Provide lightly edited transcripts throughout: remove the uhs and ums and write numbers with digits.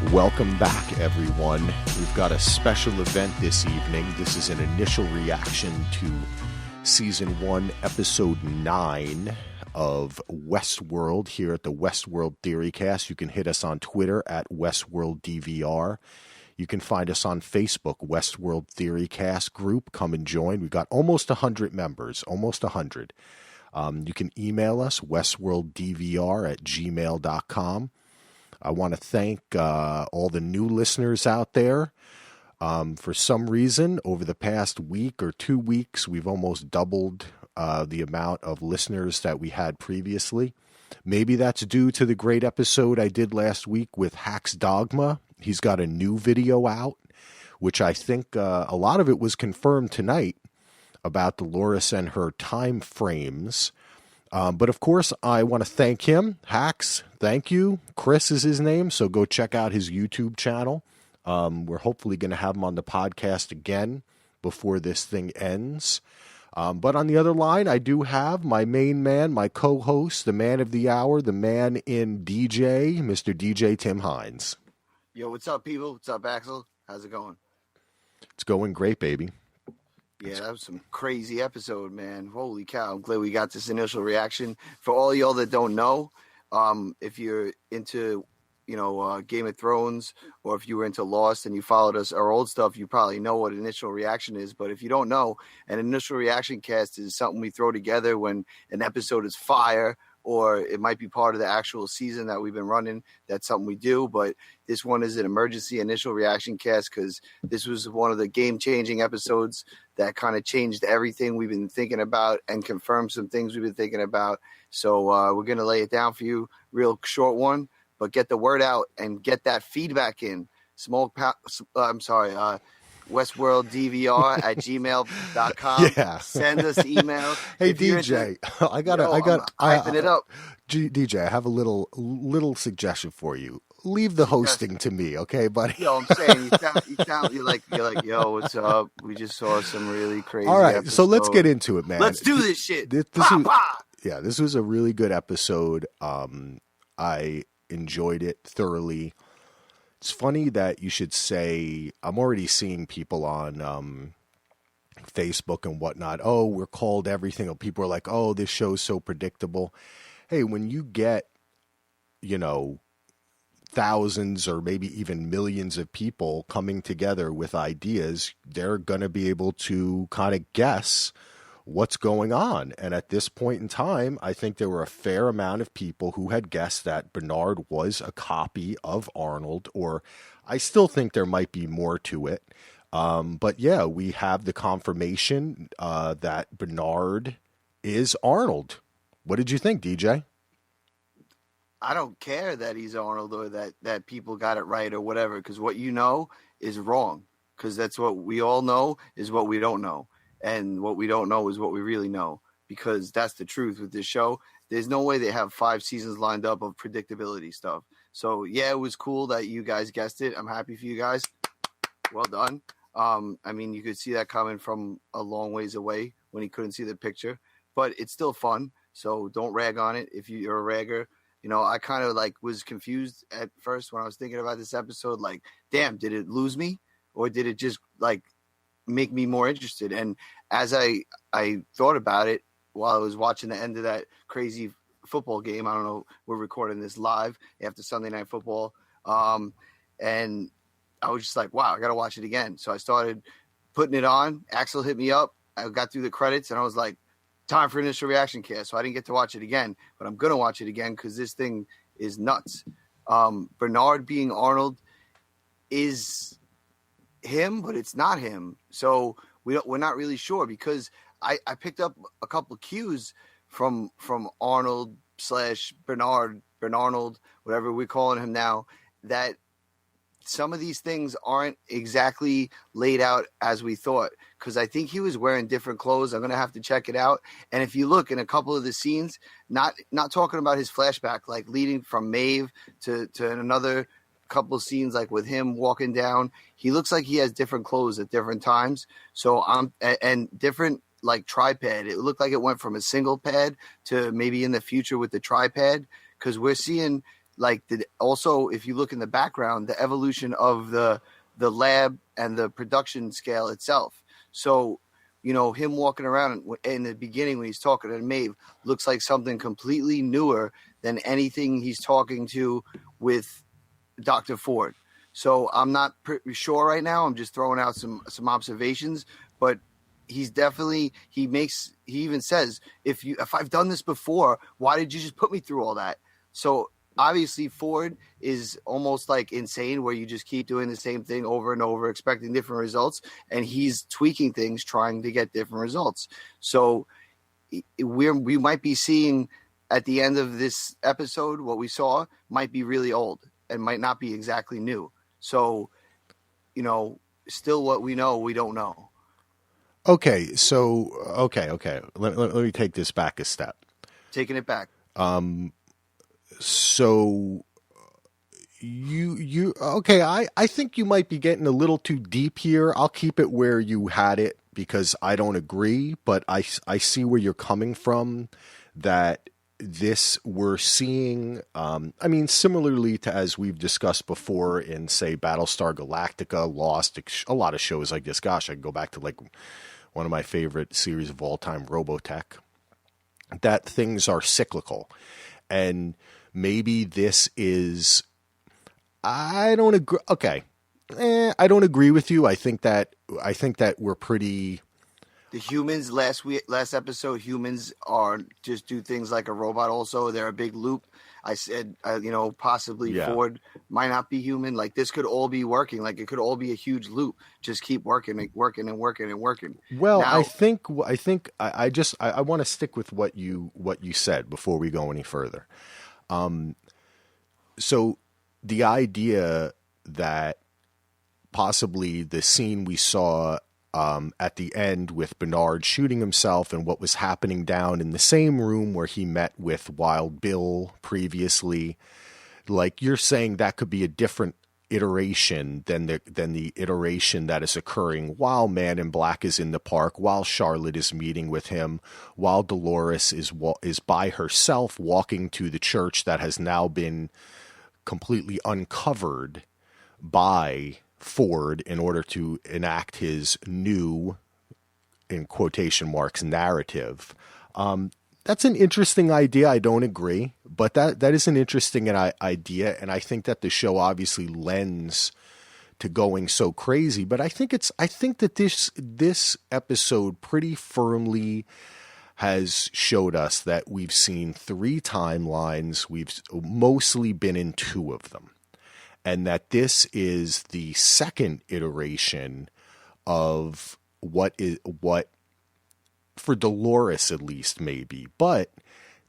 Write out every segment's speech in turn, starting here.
Welcome back, everyone. We've got a special event this evening. This is an initial reaction to Season 1, Episode 9 of Westworld here at the Westworld Theorycast. You can hit us on Twitter at WestworldDVR. You can find us on Facebook, Westworld Theorycast group. Come and join. We've got almost 100 members, almost 100. You can email us, westworlddvr@gmail.com. I want to thank all the new listeners out there. For some reason, over the past week or 2 weeks, we've almost doubled the amount of listeners that we had previously. Maybe that's due to the great episode I did last week with Hack's Dogma. He's got a new video out, which I think a lot of it was confirmed tonight about Dolores and her time frames. But of course, I want to thank him. Hacks, thank you. Chris is his name, so go check out his YouTube channel. We're hopefully going to have him on the podcast again before this thing ends. But on the other line, I do have my main man, my co-host, the man of the hour, the man in DJ, Mr. DJ Tim Hines. Yo, what's up, people? What's up, Axel? How's it going? It's going great, baby. Yeah, that was some crazy episode, man. Holy cow. I'm glad we got this initial reaction. For all y'all that don't know, if you're into, Game of Thrones, or if you were into Lost and you followed us, our old stuff, you probably know what initial reaction is. But if you don't know, an initial reaction cast is something we throw together when an episode is fire, or it might be part of the actual season that we've been running. That's something we do. But this one is an emergency initial reaction cast because this was one of the game-changing episodes that kind of changed everything we've been thinking about and confirmed some things we've been thinking about. So we're going to lay it down for you, real short one, but get the word out and get that feedback in. WestworldDVR@gmail.com. Yeah. Send us email. Hey, DJ, I'm hyping it up. DJ, I have a little suggestion for you. Leave the hosting to me, okay, buddy? Yo, I'm saying you're like, yo, what's up? We just saw some really crazy. All right, episode. so let's get into it, man. Let's do this shit. This was a really good episode. I enjoyed it thoroughly. It's funny that you should say, I'm already seeing people on Facebook and whatnot. Oh, we're called everything. People are like, oh, this show's so predictable. Hey, when you get, thousands or maybe even millions of people coming together with ideas, they're going to be able to kind of guess what's going on. And at this point in time, I think there were a fair amount of people who had guessed that Bernold was a copy of Arnold, or I still think there might be more to it. But yeah, we have the confirmation that Bernold is Arnold. What did you think, DJ? I don't care that he's Arnold or that people got it right or whatever, because what you know is wrong, because that's what we all know is what we don't know. And what we don't know is what we really know, because that's the truth with this show. There's no way they have 5 seasons lined up of predictability stuff. So, yeah, it was cool that you guys guessed it. I'm happy for you guys. Well done. You could see that coming from a long ways away when he couldn't see the picture. But it's still fun, so don't rag on it if you're a ragger. I kind of was confused at first when I was thinking about this episode. Like, damn, did it lose me? Or did it just, make me more interested? And as I thought about it while I was watching the end of that crazy football game, I don't know, we're recording this live after Sunday Night Football, and I was just like, wow, I gotta watch it again. So I started putting it on. Axel hit me up. I got through the credits and I was like, time for initial reaction cast. So I didn't get to watch it again, but I'm gonna watch it again because this thing is nuts. Bernold being Arnold is him, but it's not him. So we're not really sure, because I picked up a couple of cues from Arnold / Bernold, whatever we're calling him now, that some of these things aren't exactly laid out as we thought, because I think he was wearing different clothes. I'm going to have to check it out. And if you look in a couple of the scenes, not talking about his flashback, leading from Maeve to another couple of scenes, with him walking down, he looks like he has different clothes at different times. So and different tripod. It looked like it went from a single pad to maybe in the future with the tripod, because we're seeing like also, if you look in the background, the evolution of the lab and the production scale itself. So, him walking around in the beginning when he's talking to Maeve looks like something completely newer than anything he's talking to with Dr. Ford. So I'm not sure right now. I'm just throwing out some observations, but he's definitely, he even says, if I've done this before, why did you just put me through all that? So obviously Ford is almost like insane, where you just keep doing the same thing over and over, expecting different results, and he's tweaking things, trying to get different results. So we might be seeing at the end of this episode, what we saw might be really old and might not be exactly new. So, still what we know, we don't know. Okay. So, okay. Let me take this back a step. Taking it back. So okay, I think you might be getting a little too deep here. I'll keep it where you had it because I don't agree, but I see where you're coming from, that this we're seeing, similarly to as we've discussed before in, say, Battlestar Galactica, Lost, a lot of shows like this. Gosh, I can go back to like one of my favorite series of all time, Robotech, that things are cyclical. And maybe this is, I don't agree. Okay. I don't agree with you. I think that we're pretty. The humans last episode, humans are just do things like a robot. Also, they're a big loop. I said, possibly Ford might not be human. Like this could all be working. Like it could all be a huge loop. Just keep working and working and working and working. Well, now, I think I want to stick with what you said before we go any further. So the idea that possibly the scene we saw at the end with Bernold shooting himself and what was happening down in the same room where he met with Wild Bill previously, like you're saying that could be a different iteration than the iteration that is occurring while Man in Black is in the park, while Charlotte is meeting with him, while Dolores is by herself walking to the church that has now been completely uncovered by Ford in order to enact his new, in quotation marks, narrative. That's an interesting idea. I don't agree, but that is an interesting idea, and I think that the show obviously lends to going so crazy. But I think that this episode pretty firmly has showed us that we've seen 3 timelines. We've mostly been in 2 of them. And that this is the second iteration of what for Dolores at least maybe, but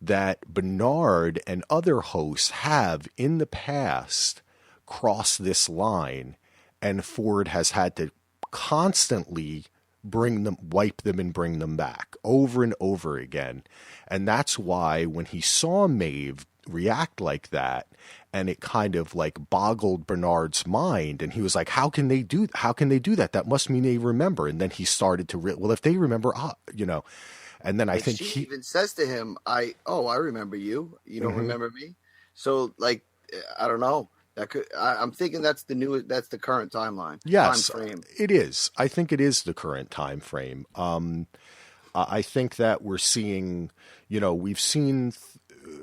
that Bernold and other hosts have in the past crossed this line, and Ford has had to constantly wipe them and bring them back over and over again. And that's why when he saw Maeve react like that, and it kind of like boggled Bernard's mind, and he was like, how can they do that? That must mean they remember. And then he started to well, if they remember, and then I think she even says to him, I remember you. You don't remember me. So like, I don't know. I'm thinking that's the current timeline. Yes, time frame. It is. I think it is the current time frame. I think that we're seeing, we've seen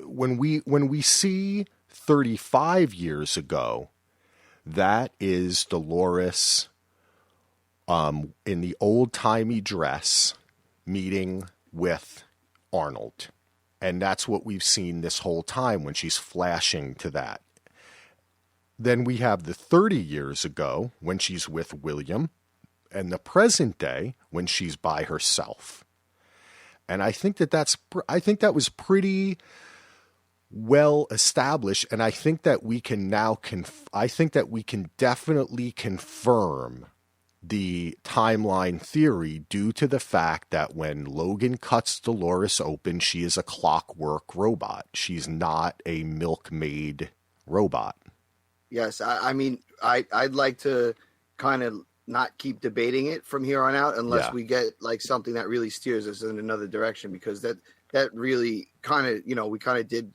when we see 35 years ago, that is Dolores in the old-timey dress meeting with Arnold. And that's what we've seen this whole time when she's flashing to that. Then we have the 30 years ago when she's with William, and the present day when she's by herself. And I think that was pretty well established, and I think that we can now definitely confirm the timeline theory due to the fact that when Logan cuts Dolores open, she is a clockwork robot. She's not a milkmaid robot. Yes, I'd like to kind of not keep debating it from here on out unless we get like something that really steers us in another direction, because that really kind of, we kind of did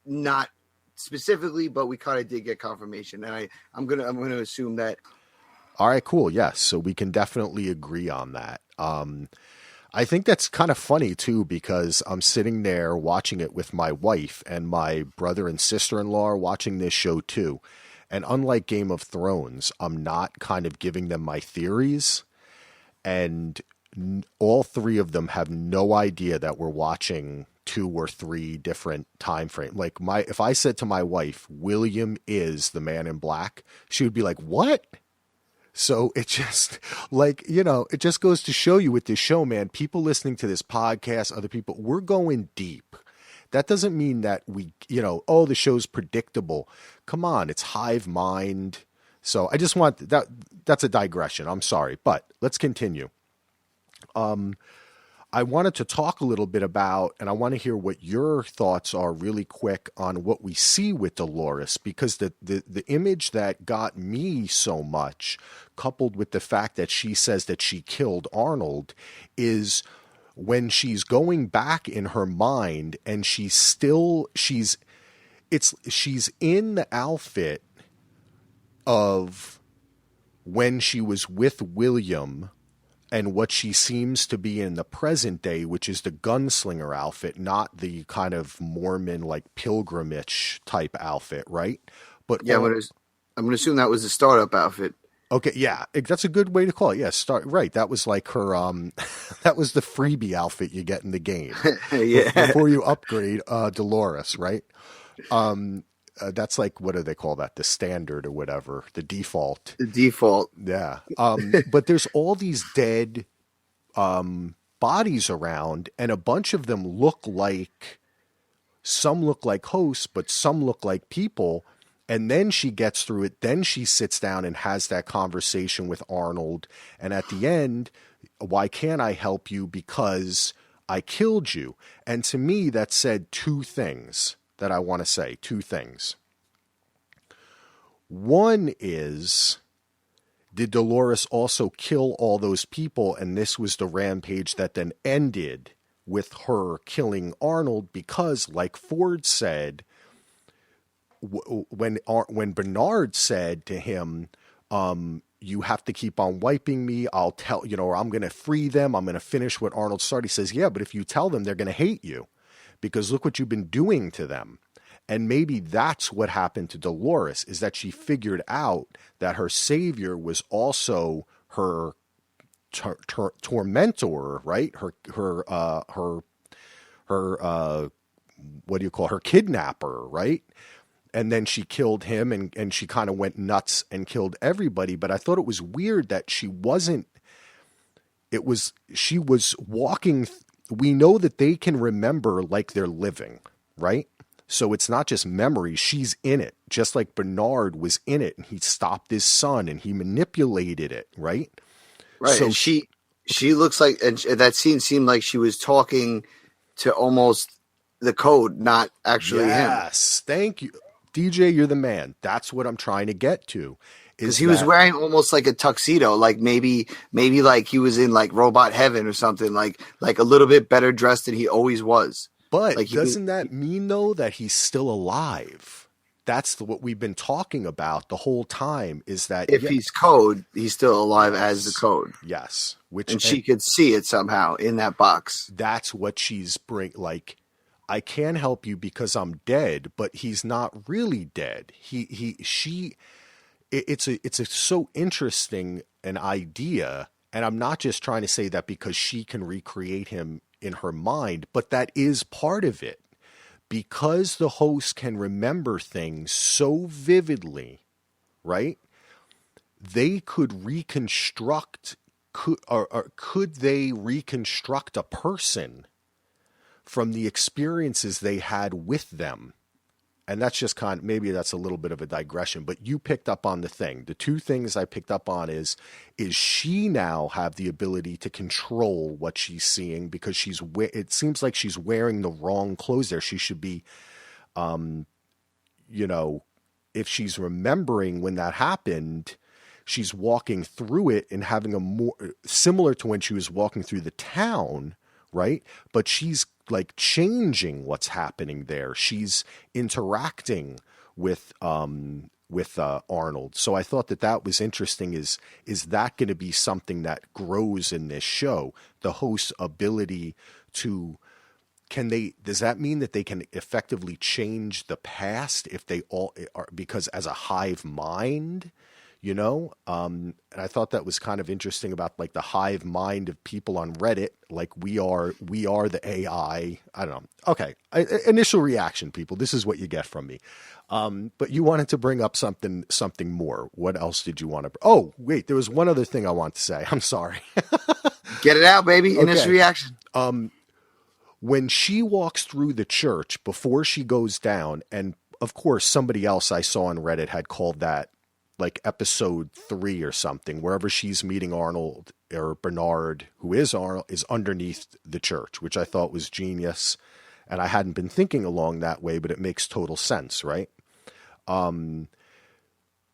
not specifically, but we kind of did get confirmation, and I'm gonna assume that. All right, cool. Yes, so we can definitely agree on that. I think that's kind of funny too, because I'm sitting there watching it with my wife, and my brother and sister-in-law are watching this show too. And unlike Game of Thrones, I'm not kind of giving them my theories, and all three of them have no idea that we're watching 2 or 3 different time frames. Like if I said to my wife, William is the Man in Black, she would be like, "What?" So it just it just goes to show you with this show, man, people listening to this podcast, other people, we're going deep. That doesn't mean that we, oh, the show's predictable. Come on, it's hive mind. So I just want that's a digression. I'm sorry, but let's continue. I wanted to talk a little bit about, and I want to hear what your thoughts are really quick on what we see with Dolores, because the image that got me so much, coupled with the fact that she says that she killed Arnold, is when she's going back in her mind and she's in the outfit of when she was with William, and what she seems to be in the present day, which is the gunslinger outfit, not the kind of Mormon, like pilgrimage type outfit, right? But yeah, but I'm going to assume that was the startup outfit. Okay, yeah, that's a good way to call it. Yeah, right. That was like her. That was the freebie outfit you get in the game. Yeah, before you upgrade Dolores, right? That's like, what do they call that? The standard or whatever, the default. The default. Yeah. But there's all these dead bodies around, and a bunch of them some look like hosts, but some look like people. And then she gets through it. Then she sits down and has that conversation with Arnold. And at the end, why can't I help you? Because I killed you. And to me, that said 2 things that I want to say. 2 things. One is, did Dolores also kill all those people? And this was the rampage that then ended with her killing Arnold, because, like Ford said, when Bernold said to him, you have to keep on wiping me, I'll tell, or I'm going to free them, I'm going to finish what Arnold started. He says, yeah, but if you tell them, they're going to hate you, because look what you've been doing to them. And maybe that's what happened to Dolores, is that she figured out that her savior was also her tormentor, right? Her what do you call her, kidnapper, right? And then she killed him, and she kind of went nuts and killed everybody. But I thought it was weird that she was walking. We know that they can remember like they're living, right? So it's not just memory. She's in it, just like Bernold was in it, and he stopped his son and he manipulated it, right? Right. So and she looks like, and that scene seemed like she was talking to almost the code, not actually him. Yes, thank you. DJ, you're the man. That's what I'm trying to get to. Because he was wearing almost like a tuxedo, like maybe like he was in like robot heaven or something, like a little bit better dressed than he always was. But like doesn't that mean though that he's still alive? That's what we've been talking about the whole time, is that if he's code, he's still alive as the code. Yes. And she could see it somehow in that box. That's what she's like, I can help you because I'm dead, but he's not really dead. It's a so interesting an idea. And I'm not just trying to say that because she can recreate him in her mind, but that is part of it. Because the host can remember things so vividly, right? They could reconstruct, could they reconstruct a person from the experiences they had with them? And that's just maybe that's a little bit of a digression, but you picked up on the thing. The 2 things I picked up on is she now have the ability to control what she's seeing, because it seems like she's wearing the wrong clothes there. She should be, if she's remembering when that happened, she's walking through it and having a more similar to when she was walking through the town, right? But she's like changing what's happening there. She's interacting with Arnold. So I thought that was interesting. Is that going to be something that grows in this show? The host's ability to does that mean that they can effectively change the past if they all are, because as a hive mind, and I thought that was kind of interesting about like the hive mind of people on Reddit. Like we are the AI. I don't know. Okay. Initial reaction, people. This is what you get from me. But you wanted to bring up something more. What else did you want to? Oh, wait, there was one other thing I want to say. I'm sorry. Get it out, baby. Initial reaction. When she walks through the church before she goes down, and of course somebody else I saw on Reddit had called that like episode 3 or something, wherever she's meeting Arnold or Bernard, who is Arnold, is underneath the church, which I thought was genius. And I hadn't been thinking along that way, but it makes total sense, right?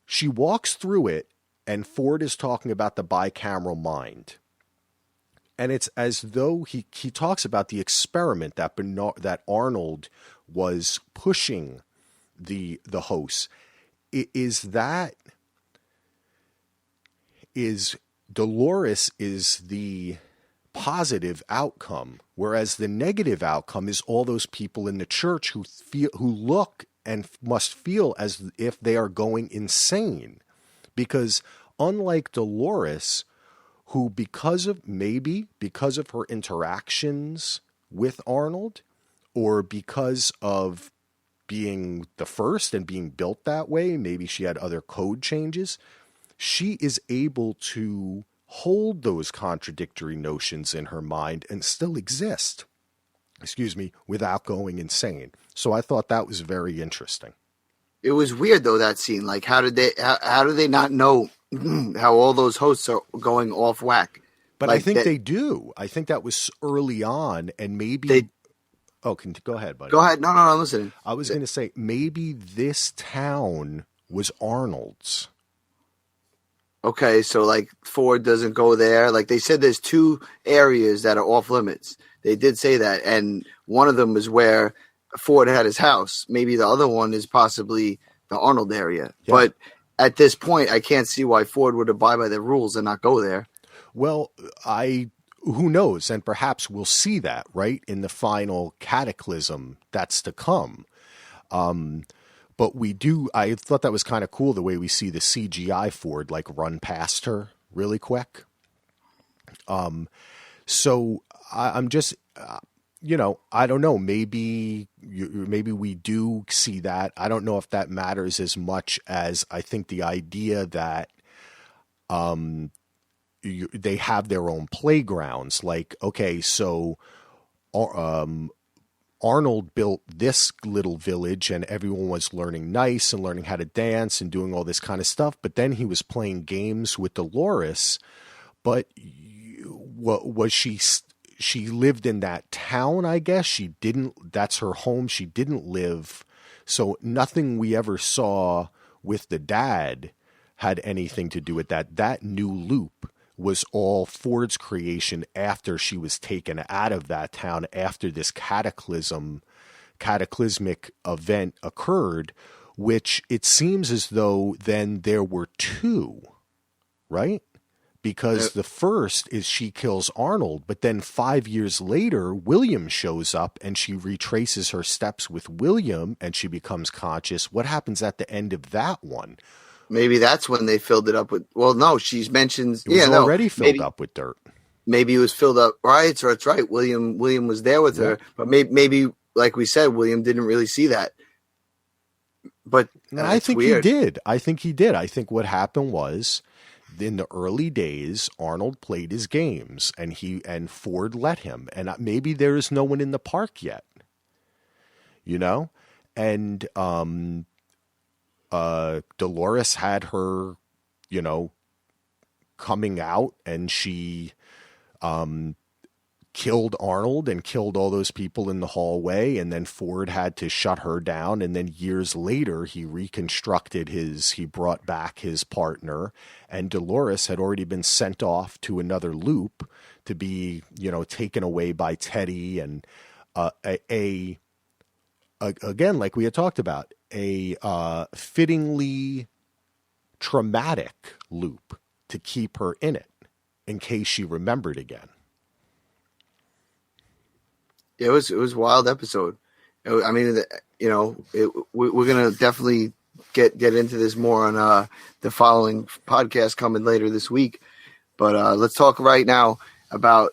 She walks through it, and Ford is talking about the bicameral mind. And it's as though he talks about the experiment that Arnold was pushing the host. Is Dolores is the positive outcome, whereas the negative outcome is all those people in the church who look and must feel as if they are going insane. Because unlike Dolores, who because of her interactions with Arnold, or because of being the first and being built that way, maybe she had other code changes, she is able to hold those contradictory notions in her mind and still exist, without going insane. So I thought that was very interesting. It was weird though, that scene. Like, how do they not know how all those hosts are going off whack? But like I think they do. I think that was early on, and maybe go ahead, buddy. Go ahead. No, I'm listening. I was going to say maybe this town was Arnold's. Okay, so like Ford doesn't go there. Like they said, there's 2 areas that are off limits. They did say that, and one of them is where Ford had his house. Maybe the other one is possibly the Arnold area. Yeah. But at this point, I can't see why Ford would abide by the rules and not go there. Well, who knows? And perhaps we'll see that, right, in the final cataclysm that's to come. But I thought that was kind of cool, the way we see the CGI Ford like run past her really quick. So I'm just, I don't know, maybe we do see that. I don't know if that matters as much as I think the idea that they have their own playgrounds. Like, okay, so Arnold built this little village and everyone was learning nice and learning how to dance and doing all this kind of stuff. But then he was playing games with Dolores. But what was she lived in that town, I guess. She didn't, that's her home. She didn't live. So nothing we ever saw with the dad had anything to do with that. That new loop was all Ford's creation after she was taken out of that town, after this cataclysmic event occurred, which it seems as though then there were 2, right? Because the first is she kills Arnold, but then 5 years later, William shows up and she retraces her steps with William and she becomes conscious. What happens at the end of that one? Maybe that's when they filled it up with. Well, no, she's mentioned. It was already filled up with dirt. Maybe it was filled up, right? So that's right. William was there with her, but maybe, like we said, William didn't really see that. But I think weird. He did. I think what happened was, in the early days, Arnold played his games, and Ford let him. And maybe there is no one in the park yet, and Dolores had her, coming out, and she killed Arnold and killed all those people in the hallway, and then Ford had to shut her down, and then years later he brought back his partner, and Dolores had already been sent off to another loop to be, taken away by Teddy, and a again, like we had talked about, a fittingly traumatic loop to keep her in it in case she remembered again. It was a wild episode. I mean, we're gonna definitely get into this more on the following podcast coming later this week. But let's talk right now about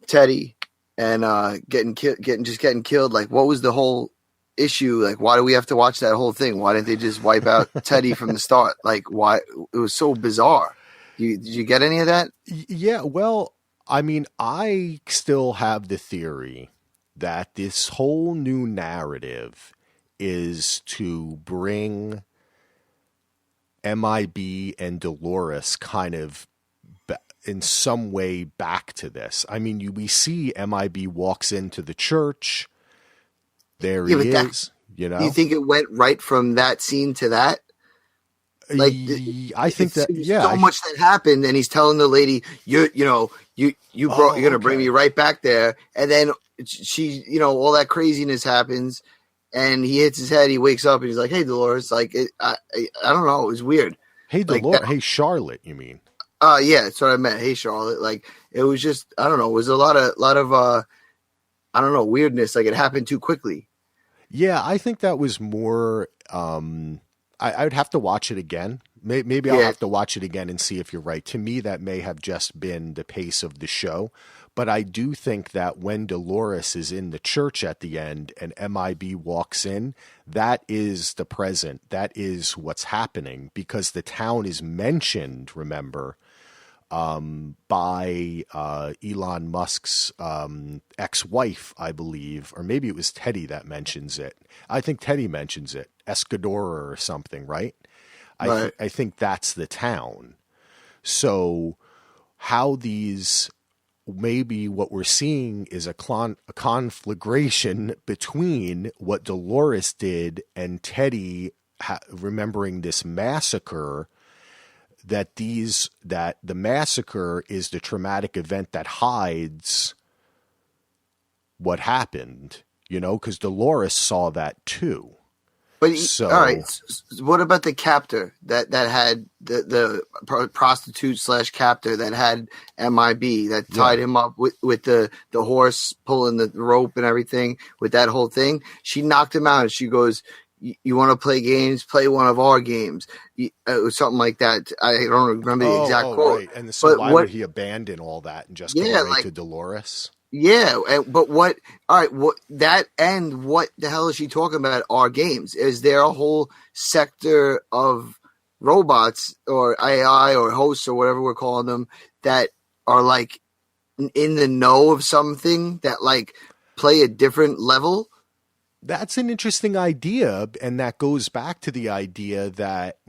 Teddy and getting killed. Like, what was the whole issue? Like, why do we have to watch that whole thing? Why didn't they just wipe out Teddy from the start? Like, why? It was so bizarre. Did you get any of that? Yeah, well, I mean, I still have the theory that this whole new narrative is to bring MIB and Dolores kind of in some way back to this. I mean, we see MIB walks into the church. There he is, you know. Do you think it went right from that scene to that? Like, I think that, yeah. So much that happened, and he's telling the lady, you're going to bring me right back there. And then she, all that craziness happens, and he hits his head. He wakes up, and he's like, "Hey, Dolores." Like, I don't know. It was weird. Hey, Dolores. Hey, Charlotte. You mean? Yeah, that's what I meant. Hey, Charlotte. Like, it was just, I don't know. It was a lot of I don't know, weirdness. Like, it happened too quickly. Yeah, I think that was more. I would have to watch it again. Maybe I'll have to watch it again and see if you're right. To me, that may have just been the pace of the show. But I do think that when Dolores is in the church at the end and MIB walks in, that is the present. That is what's happening because the town is mentioned, remember, by Elon Musk's ex-wife, I believe, or maybe it was Teddy that mentions it. I think Teddy mentions it, Escadora or something, right? Right. I think that's the town. So how these, maybe what we're seeing is a conflagration between what Dolores did and Teddy remembering this massacre, that the massacre is the traumatic event that hides what happened, because Dolores saw that too. But all right, what about the captor that had the prostitute / captor that had MIB that tied him up with the horse pulling the rope and everything with that whole thing? She knocked him out and she goes, "You want to play games? Play one of our games." Or something like that. I don't remember the exact quote. Right. And so why would he abandon all that and just go right to Dolores? Yeah, but what? All right, what that and what the hell is she talking about? Our games? Is there a whole sector of robots or AI or hosts or whatever we're calling them that are like in the know of something that like play a different level? That's an interesting idea, and that goes back to the idea that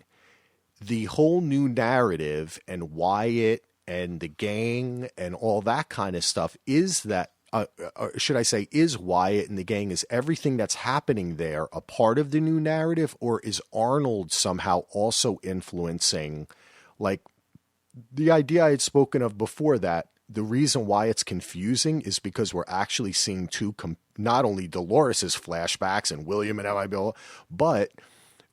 the whole new narrative and Wyatt and the gang and all that kind of stuff is that, or should I say, is Wyatt and the gang, is everything that's happening there a part of the new narrative, or is Arnold somehow also influencing, like the idea I had spoken of before, that the reason why it's confusing is because we're actually seeing not only Dolores's flashbacks and William and MIB, but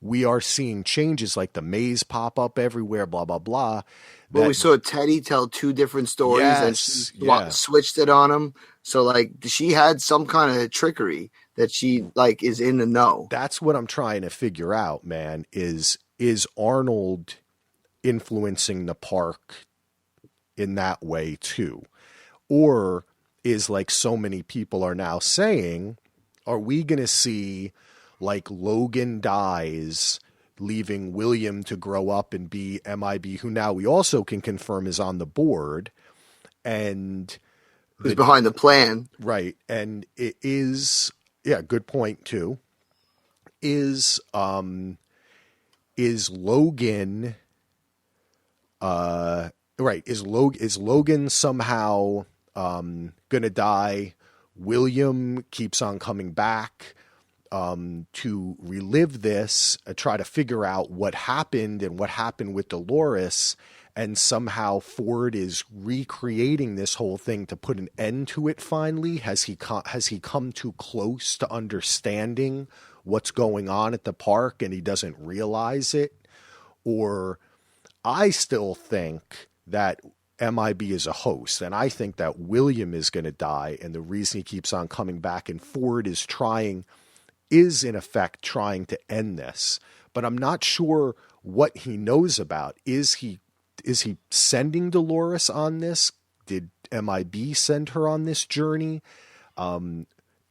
we are seeing changes like the maze pop up everywhere, blah, blah, blah. But we saw Teddy tell two different stories and she switched it on him. So like she had some kind of trickery that she like is in the know. That's what I'm trying to figure out, man, is Arnold influencing the park in that way too? Or is, like so many people are now saying, are we going to see like Logan dies, leaving William to grow up and be MIB, who now we also can confirm is on the board and who's behind the plan. Right. And it is, good point too. Is Logan, right. Is Logan somehow, gonna die? William keeps on coming back, to relive this, try to figure out what happened and what happened with Dolores. and somehow Ford is recreating this whole thing to put an end to it finally? Has he come too close to understanding what's going on at the park and he doesn't realize it? Or I still think that MIB is a host, and I think that William is going to die, and the reason he keeps on coming back and Ford is in effect trying to end this. But I'm not sure what he knows about. Is he sending Dolores on this? Did MIB send her on this journey?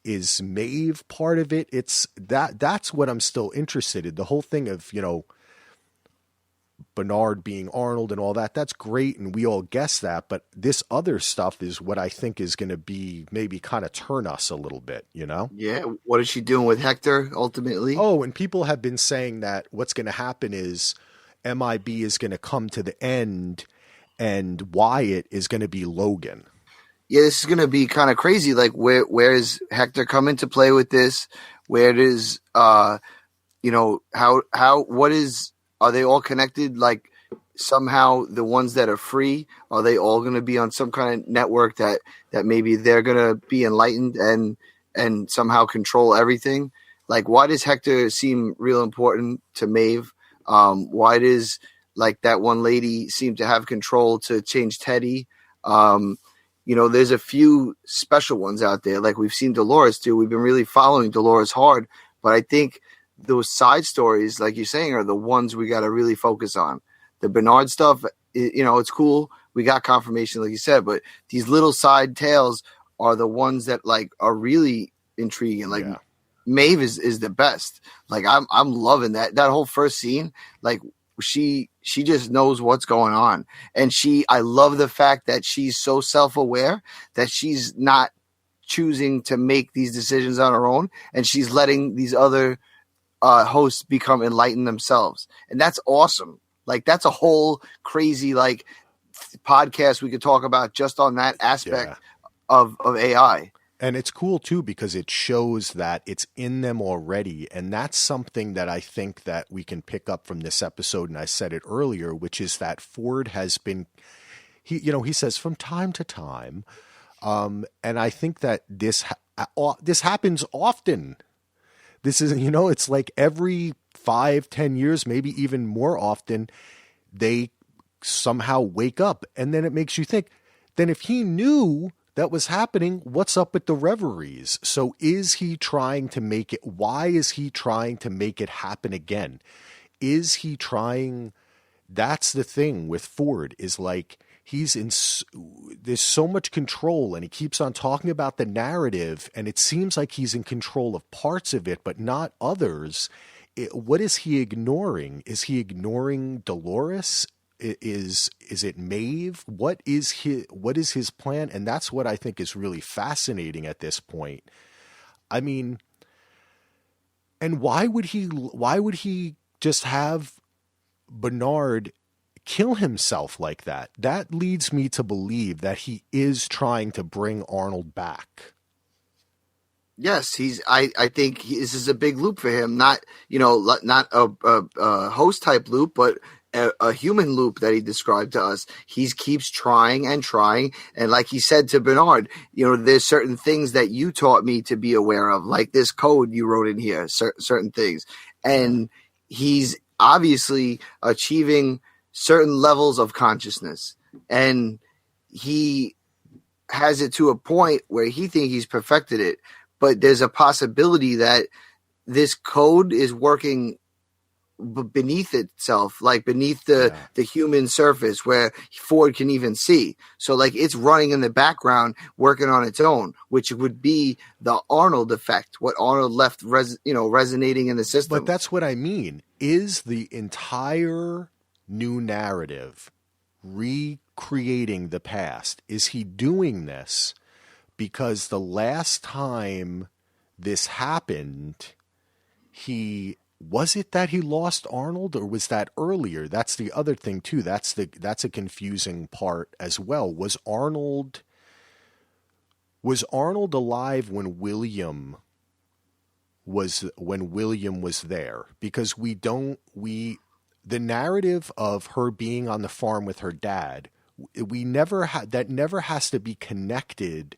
Is Maeve part of it? That's what I'm still interested in. The whole thing of, Bernard being Arnold and all that, that's great, and we all guess that, but this other stuff is what I think is going to be maybe kind of turn us a little bit, Yeah, what is she doing with Hector ultimately? Oh, and people have been saying that what's going to happen is MIB is going to come to the end and Wyatt is going to be Logan. Yeah, this is going to be kind of crazy. Like, where is Hector come into play with this? Where does, are they all connected? Like, somehow the ones that are free, are they all going to be on some kind of network that maybe they're going to be enlightened and somehow control everything? Like, why does Hector seem real important to Maeve? Why does, like, that one lady seem to have control to change Teddy? There's a few special ones out there. Like, we've seen Dolores too. We've been really following Dolores hard, but I think those side stories, like you're saying, are the ones we got to really focus on. The Bernard stuff, it's cool. We got confirmation, like you said, but these little side tales are the ones that, like, are really intriguing. Like, Maeve is the best. Like, I'm loving that whole first scene. Like, she just knows what's going on, and I love the fact that she's so self-aware that she's not choosing to make these decisions on her own, and she's letting these other hosts become enlightened themselves, and that's awesome. Like, that's a whole crazy podcast we could talk about just on that aspect of AI. And it's cool too because it shows that it's in them already, and that's something that I think that we can pick up from this episode. And I said it earlier, which is that Ford has been, he says from time to time, and I think that this happens often. This is, it's like every 5-10 years, maybe even more often, they somehow wake up, and then it makes you think. Then if he knew that was happening, what's up with the reveries? So is he trying to make it? Why is he trying to make it happen again? Is he trying? That's the thing with Ford, is like there's so much control, and he keeps on talking about the narrative, and it seems like he's in control of parts of it, but not others. What is he ignoring? Is he ignoring Dolores? Is it Maeve? What is his plan? And that's what I think is really fascinating at this point. I mean, and why would he just have Bernard kill himself like that? That leads me to believe that he is trying to bring Arnold back. Yes, I think this is a big loop for him. Not a host type loop, but a human loop that he described to us. He keeps trying and trying. And like he said to Bernard, there's certain things that you taught me to be aware of, like this code you wrote in here, certain things. And he's obviously achieving certain levels of consciousness. And he has it to a point where he thinks he's perfected it. But there's a possibility that this code is working beneath itself, like beneath the human surface where Ford can even see. So like it's running in the background, working on its own, which would be the Arnold effect, what Arnold left resonating in the system. But that's what I mean. Is the entire new narrative recreating the past? Is he doing this because the last time this happened, was it that he lost Arnold, or was that earlier? That's the other thing too. That's a confusing part as well. Was Arnold alive when William was there? Because the narrative of her being on the farm with her dad, we never had that. Never has to be connected.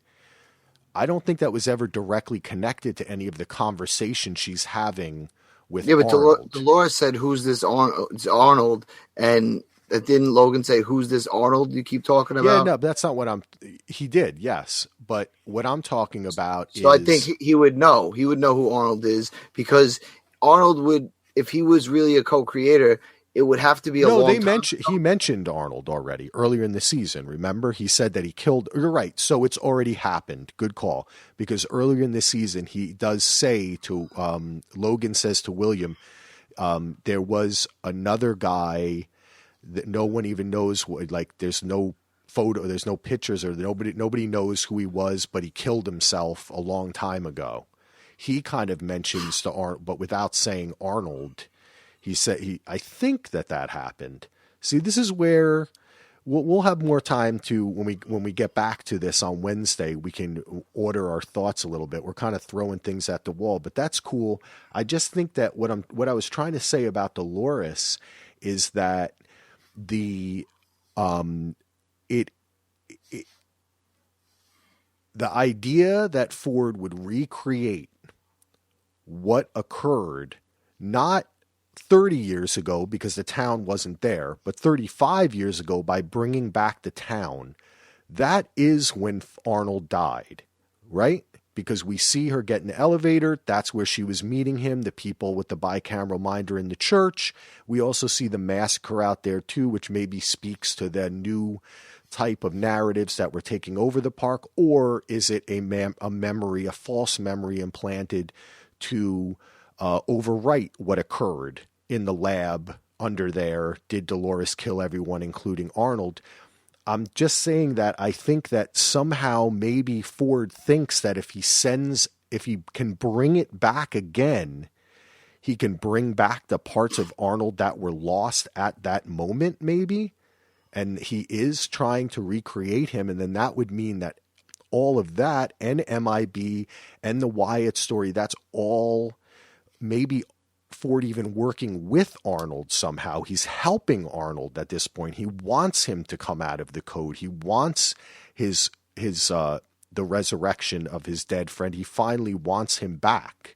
I don't think that was ever directly connected to any of the conversation she's having with but Arnold. Dolores said, "Who's this Arnold?" It's Arnold, and didn't Logan say, "Who's this Arnold you keep talking about?" Yeah, no, that's not what he did, yes. But what I'm talking about is... So I think he would know. He would know who Arnold is, because Arnold would, if he was really a co-creator, it would have to be a long time. He mentioned Arnold already earlier in the season. Remember, he said that he killed. You're right. So it's already happened. Good call. Because earlier in the season, he does say to Logan says to William, there was another guy that no one even knows. Like, there's no photo, there's no pictures, or nobody knows who he was, but he killed himself a long time ago. He kind of mentions to Arnold, but without saying Arnold. He said I think that happened. See, this is where we'll have more time to when we get back to this on Wednesday. We can order our thoughts a little bit. We're kind of throwing things at the wall, but that's cool. I just think that what I was trying to say about Dolores is that the idea that Ford would recreate what occurred, not 30 years ago because the town wasn't there, but 35 years ago by bringing back the town, that is when Arnold died, right? Because we see her get in the elevator. That's where she was meeting him, the people with the bicameral minder in the church. We also see the massacre out there too, which maybe speaks to the new type of narratives that were taking over the park. Or is it a memory, a false memory implanted to overwrite what occurred in the lab under there? Did Dolores kill everyone, including Arnold? I'm just saying that I think that somehow maybe Ford thinks that if he can bring it back again, he can bring back the parts of Arnold that were lost at that moment, maybe. And he is trying to recreate him. And then that would mean that all of that and MIB and the Wyatt story, that's all maybe Ford even working with Arnold somehow. He's helping Arnold at this point. He wants him to come out of the code. He wants the resurrection of his dead friend. He finally wants him back.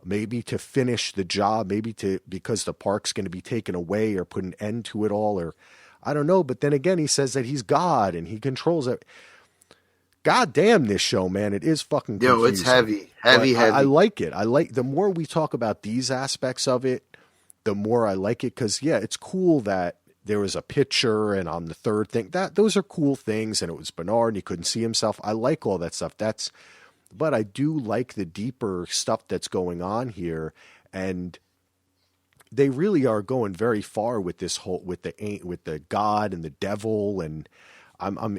Maybe to finish the job, because the park's going to be taken away or put an end to it all, or I don't know. But then again, he says that he's God and he controls it. God damn this show, man. It is fucking confusing. It's heavy. I like it. The more we talk about these aspects of it, the more I like it. Because, yeah, it's cool that there was a picture and on the third thing. Those are cool things. And it was Bernold and he couldn't see himself. I like all that stuff. But I do like the deeper stuff that's going on here. And they really are going very far with this whole, with the God and the devil. And I'm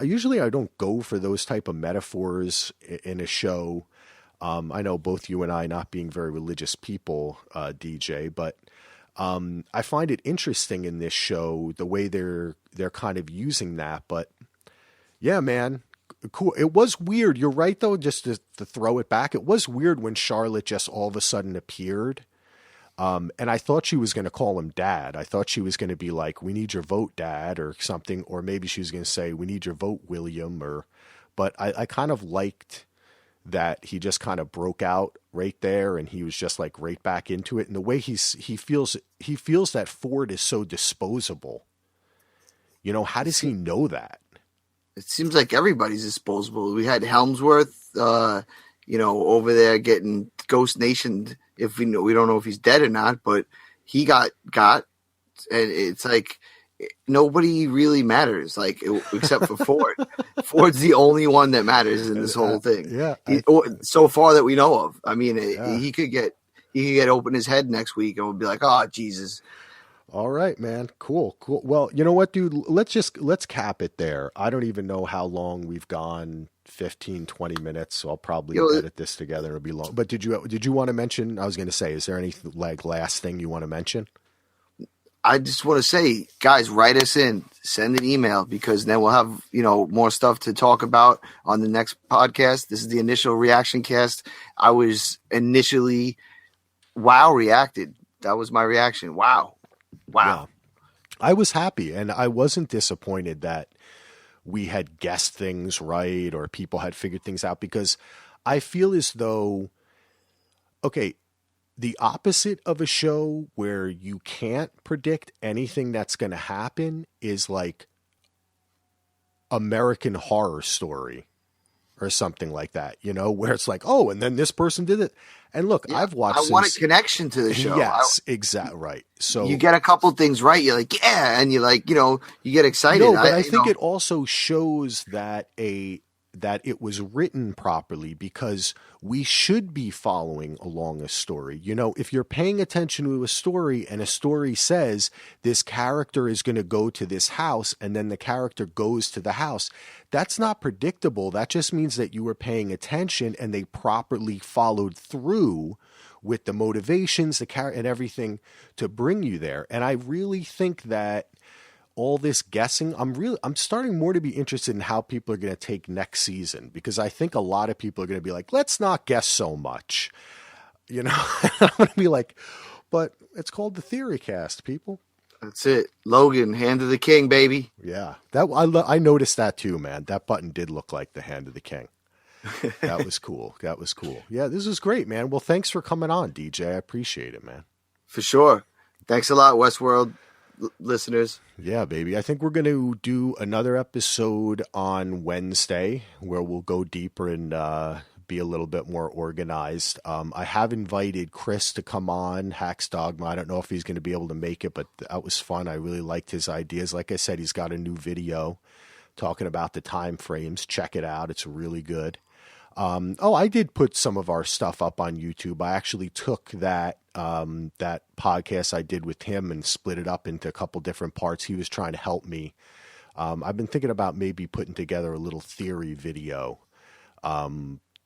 usually I don't go for those type of metaphors in a show. I know both you and I not being very religious people, DJ, but I find it interesting in this show the way they're kind of using that. But yeah, man, cool. It was weird. You're right though. Just to throw it back, it was weird when Charlotte just all of a sudden appeared. And I thought she was going to call him Dad. I thought she was going to be like, "We need your vote, Dad," or something. Or maybe she was going to say, "We need your vote, William." But I kind of liked that he just kind of broke out right there, and he was just like right back into it. And the way he feels that Ford is so disposable. You know, how does he know that? It seems like everybody's disposable. We had Helmsworth, over there getting Ghost Nationed. If we don't know if he's dead or not, but he got, and it's like nobody really matters, like except for Ford. Ford's the only one that matters in this whole thing. Yeah, so far that we know of. I mean, he could get open his head next week and we'll be like, "Oh, Jesus." All right, man. Cool. Well, you know what, dude? Let's cap it there. I don't even know how long we've gone. 15, 20 minutes. So I'll probably edit this together. It'll be long. But did you want to mention, I was going to say, is there any last thing you want to mention? I just want to say, guys, write us in, send an email, because then we'll have, more stuff to talk about on the next podcast. This is the initial reaction cast. I was initially reacted. That was my reaction. Wow. Wow. Yeah. I was happy, and I wasn't disappointed that we had guessed things right or people had figured things out, because I feel as though, okay, the opposite of a show where you can't predict anything that's going to happen is like American Horror Story or something like that, where it's like, oh, and then this person did it. And look, Yeah, I've watched I want a connection to the show. Yes, exactly right. So you get a couple things right, you're like, yeah, and you're like, you get excited. No, but I think it also shows that it was written properly, because we should be following along a story. If you're paying attention to a story and a story says this character is going to go to this house and then the character goes to the house, that's not predictable. That just means that you were paying attention and they properly followed through with the motivations, and everything to bring you there. And I really think that all this guessing, I'm starting more to be interested in how people are going to take next season, because I think a lot of people are going to be like, let's not guess so much. I'm going to be like, but it's called the Theorycast, people. That's it. Logan, Hand of the King, baby. Yeah. I noticed that too, man. That button did look like the Hand of the King. That was cool. That was cool. Yeah, this is great, man. Well, thanks for coming on, DJ. I appreciate it, man. For sure. Thanks a lot, Westworld listeners. Yeah, baby. I think we're going to do another episode on Wednesday where we'll go deeper and be a little bit more organized. I have invited Chris to come on, Hacks Dogma. I don't know if he's going to be able to make it, but that was fun. I really liked his ideas. Like I said, he's got a new video talking about the time frames. Check it out. It's really good. I did put some of our stuff up on YouTube. I actually took that podcast I did with him and split it up into a couple different parts. He was trying to help me. I've been thinking about maybe putting together a little theory video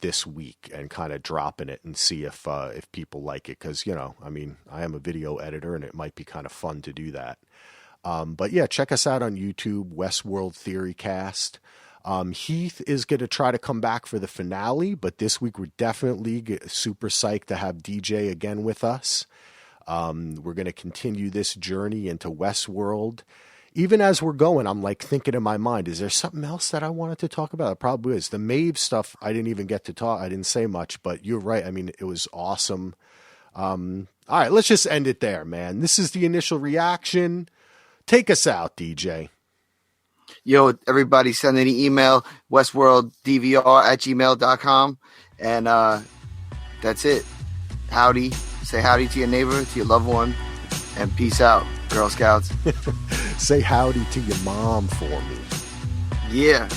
this week and kind of dropping it and see if people like it. Cause I am a video editor and it might be kind of fun to do that. But yeah, check us out on YouTube, Westworld Theorycast. Heath is going to try to come back for the finale, but this week we're definitely super psyched to have DJ again with us. We're going to continue this journey into Westworld. Even as we're going, I'm like thinking in my mind, is there something else that I wanted to talk about? It probably is. The MIB stuff, I didn't even get to talk. I didn't say much, but you're right. I mean, it was awesome. All right, let's just end it there, man. This is the initial reaction. Take us out, DJ. Yo, everybody send an email, westworlddvr@gmail.com. And that's it. Howdy. Say howdy to your neighbor, to your loved one. And peace out, Girl Scouts. Say howdy to your mom for me. Yeah.